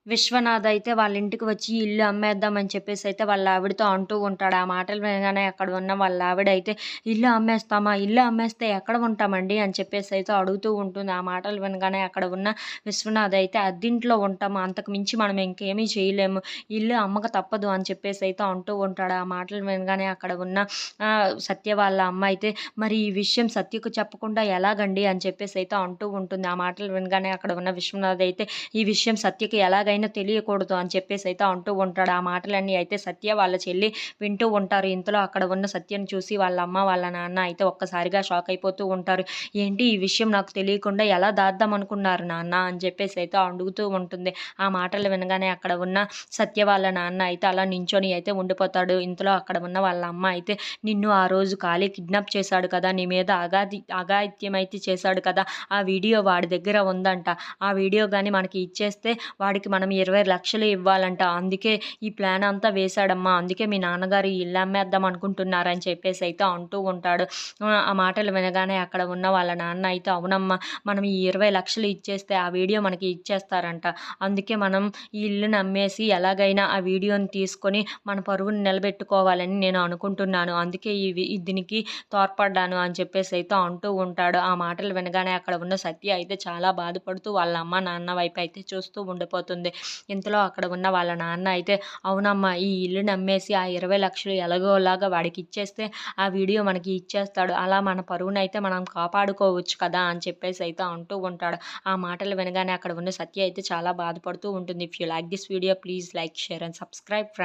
విశ్వనాథ్ అయితే వాళ్ళ ఇంటికి వచ్చి ఇల్లు అమ్మేద్దాం అని చెప్పేసి అయితే వాళ్ళ ఆవిడతో అంటూ ఉంటాడు. ఆ మాటలు వినగానే అక్కడ ఉన్న వాళ్ళ ఆవిడైతే "ఇల్లు అమ్మేస్తామా? ఇల్లు అమ్మేస్తే ఎక్కడ ఉంటామండి?" అని చెప్పేసి అయితే అడుగుతూ ఉంటుంది. ఆ మాటలు వినగానే అక్కడ ఉన్న విశ్వనాథ్ అయితే "అద్దింట్లో ఉంటాము. అంతకు మించి మనం ఇంకేమీ చేయలేము. ఇల్లు అమ్మక తప్పదు" అని చెప్పేసి అయితే అంటూ ఉంటాడు. ఆ మాటలు వినగానే అక్కడ ఉన్న సత్య వాళ్ళ అమ్మ అయితే "మరి ఈ విషయం సత్యకు చెప్పకుండా ఎలాగండి?" అని చెప్పేసి అయితే అంటూ ఉంటుంది. ఆ మాటలు వినగానే అక్కడ ఉన్న విశ్వనాథ్ అయితే "ఈ విషయం సత్యకి ఎలాగైనా తెలియకూడదు" అని చెప్పేసైతే అంటూ ఉంటాడు. ఆ మాటలన్నీ అయితే సత్య వాళ్ళ చెల్లి వింటూ ఉంటారు. ఇంతలో అక్కడ ఉన్న సత్యని చూసి వాళ్ళ అమ్మ, వాళ్ళ నాన్న అయితే ఒక్కసారిగా షాక్ అయిపోతూ ఉంటారు. "ఏంటి ఈ విషయం నాకు తెలియకుండా ఎలా దాద్దాం అనుకున్నారు నాన్న?" అని చెప్పేసైతే అడుగుతూ ఉంటుంది. ఆ మాటలు వినగానే అక్కడ ఉన్న సత్య వాళ్ళ నాన్న అయితే అలా నించొని అయితే ఉండిపోతాడు. ఇంతలో అక్కడ ఉన్న వాళ్ళ అమ్మ అయితే "నిన్ను ఆ రోజు కాళీ కిడ్నాప్ చేశాడు కదా! నీ మీద అఘాయిత్యం అయితే చేశాడు కదా! ఆ వీడియో వాడి దగ్గర ఉందంట. ఆ వీడియో గాని మనకి ఇచ్చేస్తే వాడికి మనం 20,00,000 ఇవ్వాలంట. అందుకే ఈ ప్లాన్ అంతా వేశాడమ్మా. అందుకే మీ నాన్నగారు ఈ ఇల్లు అమ్మేద్దాం అనుకుంటున్నారని చెప్పేసైతే అంటూ ఉంటాడు. ఆ మాటలు వినగానే అక్కడ ఉన్న వాళ్ళ నాన్న అయితే అవునమ్మా, మనం ఈ 20,00,000 ఇచ్చేస్తే ఆ వీడియో మనకి ఇచ్చేస్తారంట. అందుకే మనం ఈ ఇల్లుని అమ్మేసి ఎలాగైనా ఆ వీడియోని తీసుకొని మన పరువుని నిలబెట్టుకోవాలని నేను అనుకుంటున్నాను. అందుకే దీనికి తోడ్పడ్డాను అని చెప్పేసైతే అంటూ ఉంటాడు. ఆ మాటలు వినగానే అక్కడ ఉన్న సత్య అయితే చాలా బాధపడుతూ వాళ్ళ అమ్మ, నాన్న వైపు అయితే చూస్తూ ఉండిపోతుంది. ఇంతలో అక్కడ ఉన్న వాళ్ళ నాన్న అయితే అవునమ్మా, ఈ ఇల్లుని అమ్మేసి ఆ 20,00,000 ఎలాగోలాగా వాడికిచ్చేస్తే ఆ వీడియో మనకి ఇచ్చేస్తాడు. అలా మన పరువునైతే మనం కాపాడుకోవచ్చు కదా! అని చెప్పేసి అయితే అంటూ ఉంటాడు. ఆ మాటలు వినగానే అక్కడ ఉన్న సత్య అయితే చాలా బాధపడుతూ ఉంటుంది. If you like this video please like, share and subscribe friends.